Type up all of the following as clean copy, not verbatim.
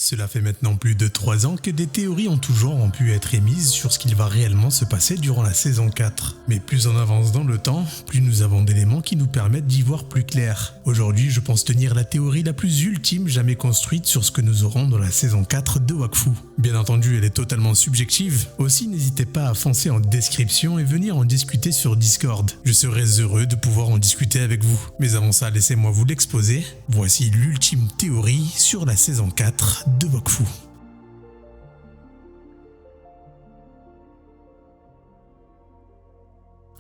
Cela fait maintenant plus de 3 ans que des théories en tout genre ont pu être émises sur ce qu'il va réellement se passer durant la saison 4. Mais plus on avance dans le temps, plus nous avons d'éléments qui nous permettent d'y voir plus clair. Aujourd'hui, je pense tenir la théorie la plus ultime jamais construite sur ce que nous aurons dans la saison 4 de Wakfu. Bien entendu, elle est totalement subjective. Aussi, n'hésitez pas à foncer en description et venir en discuter sur Discord. Je serais heureux de pouvoir en discuter avec vous. Mais avant ça, laissez-moi vous l'exposer. Voici l'ultime théorie sur la saison 4 de Wakfu.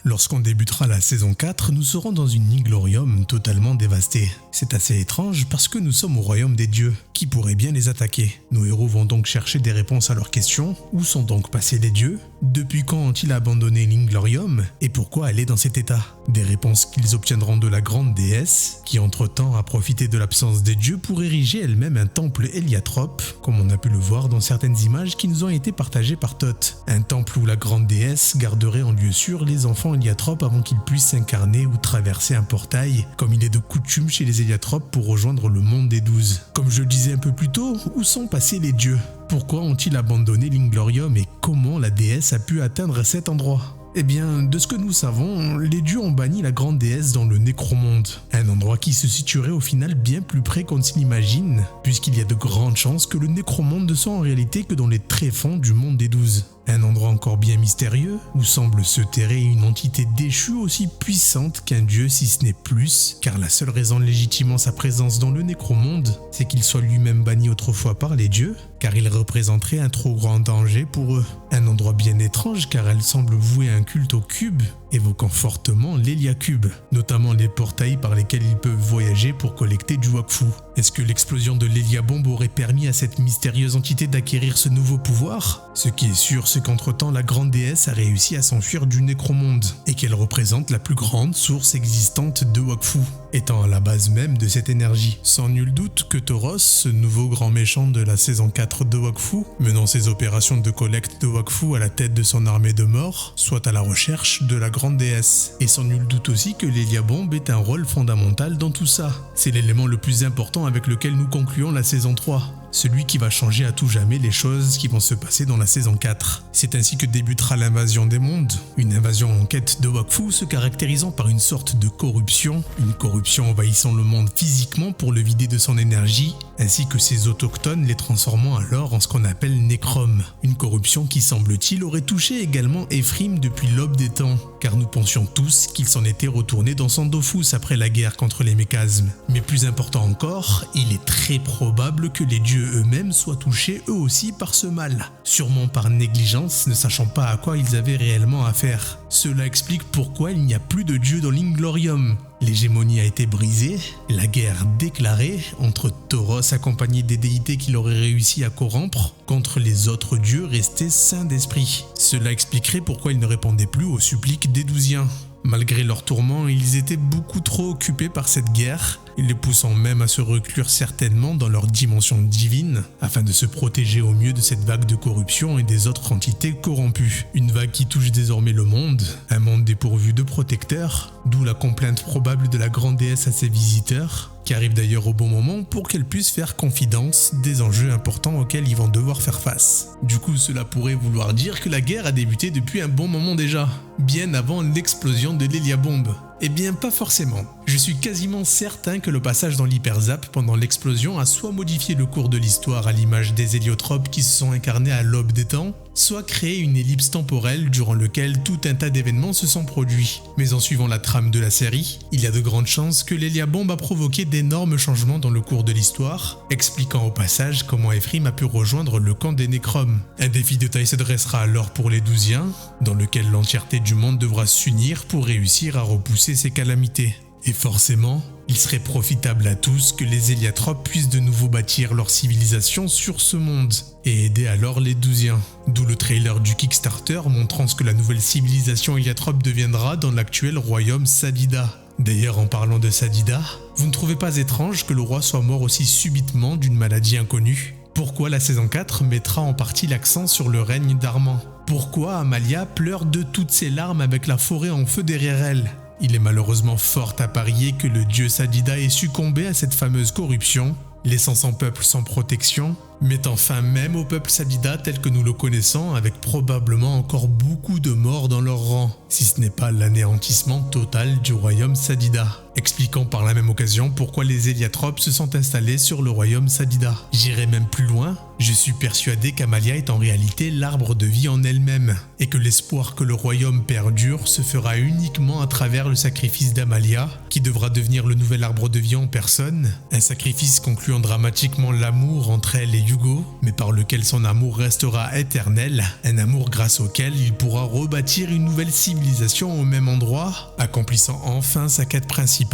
Lorsqu'on débutera la saison 4, nous serons dans une Iglorium totalement dévastée. C'est assez étrange parce que nous sommes au royaume des dieux, qui pourraient bien les attaquer. Nos héros vont donc chercher des réponses à leurs questions. Où sont donc passés les dieux? Depuis quand ont-ils abandonné l'Iglorium? Et pourquoi elle est dans cet état? Des réponses qu'ils obtiendront de la grande déesse, qui entre-temps a profité de l'absence des dieux pour ériger elle-même un temple héliatrope, comme on a pu le voir dans certaines images qui nous ont été partagées par Thoth. Un temple où la grande déesse garderait en lieu sûr les enfants héliatropes avant qu'ils puissent s'incarner ou traverser un portail, comme il est de coutume chez les héliatropes pour rejoindre le monde des 12. Comme je le disais un peu plus tôt, où sont passés les dieux? Pourquoi ont-ils abandonné l'Iglorium et comment la déesse a pu atteindre cet endroit? Eh bien, de ce que nous savons, les dieux ont banni la grande déesse dans le Nécromonde, un endroit qui se situerait au final bien plus près qu'on ne s'imagine, puisqu'il y a de grandes chances que le Nécromonde ne soit en réalité que dans les tréfonds du monde des 12. Un endroit encore bien mystérieux, où semble se terrer une entité déchue aussi puissante qu'un dieu si ce n'est plus, car la seule raison légitimant sa présence dans le Nécromonde, c'est qu'il soit lui-même banni autrefois par les dieux, car il représenterait un trop grand danger pour eux. Un endroit bien étrange car elle semble vouer un culte au cube, évoquant fortement l'Héliacube, notamment les portails par lesquels ils peuvent voyager pour collecter du Wakfu. Est-ce que l'explosion de l'Héliabombe aurait permis à cette mystérieuse entité d'acquérir ce nouveau pouvoir? Ce qui est sûr, c'est qu'entre-temps, la grande déesse a réussi à s'enfuir du Nécromonde, et qu'elle représente la plus grande source existante de Wakfu, étant à la base même de cette énergie. Sans nul doute que Tauros, ce nouveau grand méchant de la saison 4 de Wakfu, menant ses opérations de collecte de Wakfu à la tête de son armée de morts, soit à la recherche de la grande déesse. Et sans nul doute aussi que l'Héliabombe ait un rôle fondamental dans tout ça. C'est l'élément le plus important avec lequel nous concluons la saison 3. Celui qui va changer à tout jamais les choses qui vont se passer dans la saison 4. C'est ainsi que débutera l'invasion des mondes, une invasion en quête de Wakfu se caractérisant par une sorte de corruption, une corruption envahissant le monde physiquement pour le vider de son énergie, ainsi que ses autochtones les transformant alors en ce qu'on appelle nécrom. Une corruption qui semble-t-il aurait touché également Ephrim depuis l'aube des temps, car nous pensions tous qu'il s'en était retourné dans son Dofus après la guerre contre les méchasmes. Mais plus important encore, il est très probable que les dieux eux-mêmes soient touchés eux aussi par ce mal, sûrement par négligence, ne sachant pas à quoi ils avaient réellement affaire. Cela explique pourquoi il n'y a plus de dieux dans l'Iglorium. L'hégémonie a été brisée, la guerre déclarée entre Tauros accompagné des déités qu'il aurait réussi à corrompre contre les autres dieux restés sains d'esprit. Cela expliquerait pourquoi ils ne répondaient plus aux suppliques des Douziens. Malgré leurs tourments, ils étaient beaucoup trop occupés par cette guerre, les poussant même à se reclure certainement dans leur dimension divine, afin de se protéger au mieux de cette vague de corruption et des autres entités corrompues. Une vague qui touche désormais le monde, un monde dépourvu de protecteurs, d'où la complainte probable de la grande déesse à ses visiteurs, qui arrive d'ailleurs au bon moment pour qu'elle puisse faire confidence des enjeux importants auxquels ils vont devoir faire face. Du coup, cela pourrait vouloir dire que la guerre a débuté depuis un bon moment déjà, bien avant l'explosion de l'Héliabombe. Eh bien, pas forcément. Je suis quasiment certain que le passage dans l'hyperzap pendant l'explosion a soit modifié le cours de l'histoire à l'image des héliotropes qui se sont incarnés à l'aube des temps, soit créé une ellipse temporelle durant laquelle tout un tas d'événements se sont produits. Mais en suivant la trame de la série, il y a de grandes chances que l'Héliabombe a provoqué d'énormes changements dans le cours de l'histoire, expliquant au passage comment Ephrim a pu rejoindre le camp des Nécrom. Un défi de taille se dressera alors pour les Douziens, dans lequel l'entièreté du monde devra s'unir pour réussir à repousser ces calamités. Et forcément, il serait profitable à tous que les héliatropes puissent de nouveau bâtir leur civilisation sur ce monde et aider alors les Douziens. D'où le trailer du Kickstarter montrant ce que la nouvelle civilisation héliatrope deviendra dans l'actuel royaume Sadida. D'ailleurs, en parlant de Sadida, vous ne trouvez pas étrange que le roi soit mort aussi subitement d'une maladie inconnue? Pourquoi la saison 4 mettra en partie l'accent sur le règne d'Armand? Pourquoi Amalia pleure de toutes ses larmes avec la forêt en feu derrière elle? Il est malheureusement fort à parier que le dieu Sadida ait succombé à cette fameuse corruption, laissant son peuple sans protection, mettant fin même au peuple Sadida tel que nous le connaissons, avec probablement encore beaucoup de morts dans leur rang, si ce n'est pas l'anéantissement total du royaume Sadida. Expliquant par la même occasion pourquoi les Héliatrops se sont installés sur le royaume Sadida. J'irai même plus loin, je suis persuadé qu'Amalia est en réalité l'arbre de vie en elle-même, et que l'espoir que le royaume perdure se fera uniquement à travers le sacrifice d'Amalia, qui devra devenir le nouvel arbre de vie en personne, un sacrifice concluant dramatiquement l'amour entre elle et Hugo, mais par lequel son amour restera éternel, un amour grâce auquel il pourra rebâtir une nouvelle civilisation au même endroit, accomplissant enfin sa quête principale,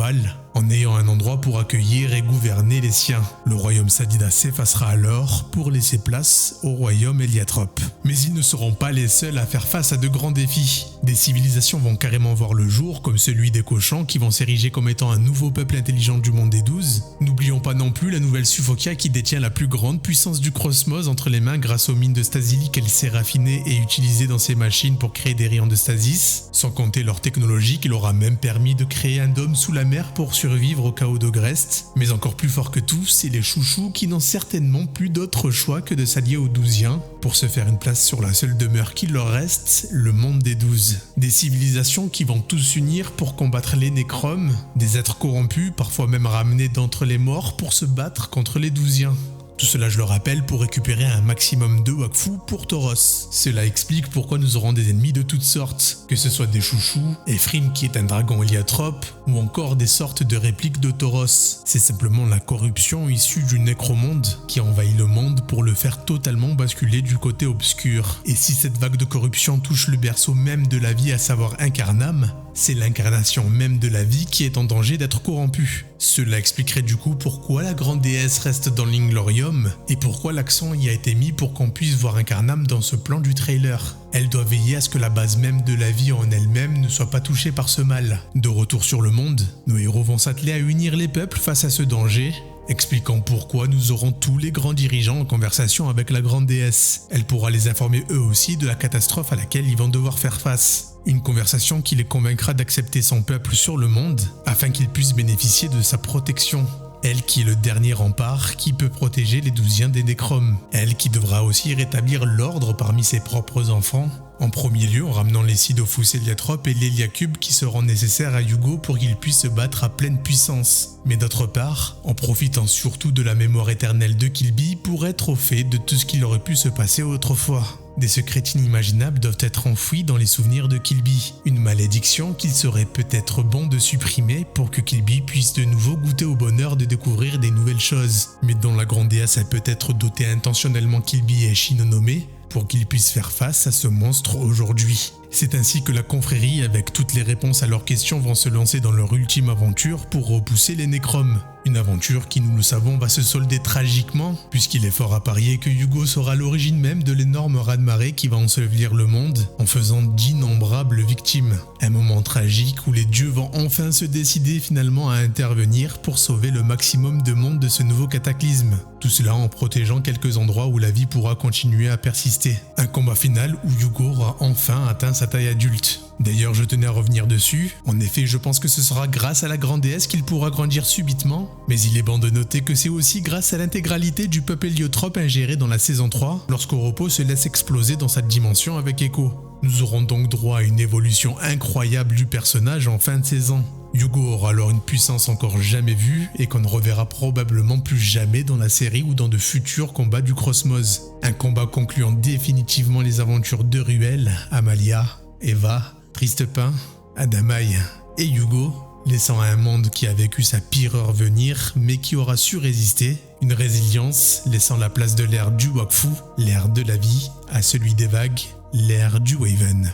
en ayant un endroit pour accueillir et gouverner les siens. Le royaume Sadida s'effacera alors pour laisser place au royaume Héliatrope. Mais ils ne seront pas les seuls à faire face à de grands défis. Des civilisations vont carrément voir le jour, comme celui des cochons qui vont s'ériger comme étant un nouveau peuple intelligent du monde des 12. N'oublions pas non plus la nouvelle Suffokia qui détient la plus grande puissance du cosmos entre les mains grâce aux mines de Stasili qu'elle sait raffiner et utiliser dans ses machines pour créer des rayons de stasis, sans compter leur technologie qui leur a même permis de créer un dôme sous la mer pour survivre au chaos d'Ogrest. Mais encore plus fort que tout, c'est les chouchous qui n'ont certainement plus d'autre choix que de s'allier aux Douziens pour se faire une place sur la seule demeure qu'il leur reste, le monde des 12. Des civilisations qui vont tous s'unir pour combattre les nécromes, des êtres corrompus, parfois même ramenés d'entre les morts pour se battre contre les Douziens. Tout cela, je le rappelle, pour récupérer un maximum de Wakfu pour Tauros. Cela explique pourquoi nous aurons des ennemis de toutes sortes, que ce soit des chouchous, Ephrim qui est un dragon héliatrope, ou encore des sortes de répliques de Tauros. C'est simplement la corruption issue du nécromonde qui envahit le monde pour le faire totalement basculer du côté obscur. Et si cette vague de corruption touche le berceau même de la vie, à savoir Incarnam, c'est l'incarnation même de la vie qui est en danger d'être corrompue. Cela expliquerait du coup pourquoi la grande déesse reste dans l'Inglorium et pourquoi l'accent y a été mis pour qu'on puisse voir Incarnam dans ce plan du trailer. Elle doit veiller à ce que la base même de la vie en elle-même ne soit pas touchée par ce mal. De retour sur le monde, nos héros vont s'atteler à unir les peuples face à ce danger, expliquant pourquoi nous aurons tous les grands dirigeants en conversation avec la grande déesse. Elle pourra les informer eux aussi de la catastrophe à laquelle ils vont devoir faire face. Une conversation qui les convaincra d'accepter son peuple sur le monde afin qu'ils puissent bénéficier de sa protection. Elle qui est le dernier rempart qui peut protéger les Douziens des nécromes. Elle qui devra aussi rétablir l'ordre parmi ses propres enfants. En premier lieu en ramenant les Sidophus Héliatrope et l'Héliacube qui seront nécessaires à Hugo pour qu'il puisse se battre à pleine puissance. Mais d'autre part, en profitant surtout de la mémoire éternelle de Kilby pour être au fait de tout ce qu'il aurait pu se passer autrefois. Des secrets inimaginables doivent être enfouis dans les souvenirs de Kilby, une malédiction qu'il serait peut-être bon de supprimer pour que Kilby puisse de nouveau goûter au bonheur de découvrir des nouvelles choses, mais dont la grande déesse a peut-être doté intentionnellement Kilby et Shinonome pour qu'ils puissent faire face à ce monstre aujourd'hui. C'est ainsi que la confrérie, avec toutes les réponses à leurs questions, vont se lancer dans leur ultime aventure pour repousser les nécromes. Une aventure qui, nous le savons, va se solder tragiquement, puisqu'il est fort à parier que Hugo sera l'origine même de l'énorme raz-de-marée qui va ensevelir le monde en faisant d'innombrables victimes. Un moment tragique où les dieux vont enfin se décider finalement à intervenir pour sauver le maximum de monde de ce nouveau cataclysme. Tout cela en protégeant quelques endroits où la vie pourra continuer à persister. Un combat final où Hugo aura enfin atteint sa taille adulte. D'ailleurs, je tenais à revenir dessus. En effet, je pense que ce sera grâce à la grande déesse qu'il pourra grandir subitement. Mais il est bon de noter que c'est aussi grâce à l'intégralité du peuple héliotrope ingéré dans la saison 3 lorsqu'Oropo se laisse exploser dans sa dimension avec Echo. Nous aurons donc droit à une évolution incroyable du personnage en fin de saison. Hugo aura alors une puissance encore jamais vue et qu'on ne reverra probablement plus jamais dans la série ou dans de futurs combats du Cosmos. Un combat concluant définitivement les aventures de Ruel, Amalia, Eva, Tristepin, Adamaï et Hugo, laissant à un monde qui a vécu sa pire heure venir mais qui aura su résister, une résilience laissant la place de l'ère du Wakfu, l'ère de la vie, à celui des vagues, l'ère du Waven.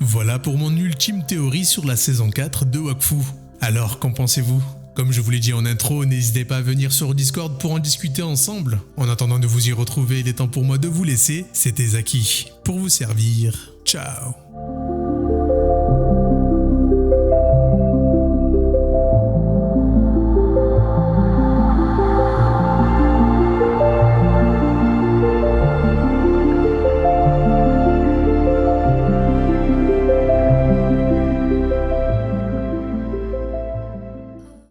Voilà pour mon ultime théorie sur la saison 4 de Wakfu. Alors, qu'en pensez-vous ? Comme je vous l'ai dit en intro, n'hésitez pas à venir sur Discord pour en discuter ensemble. En attendant de vous y retrouver, il est temps pour moi de vous laisser. C'était Zaki, pour vous servir. Ciao.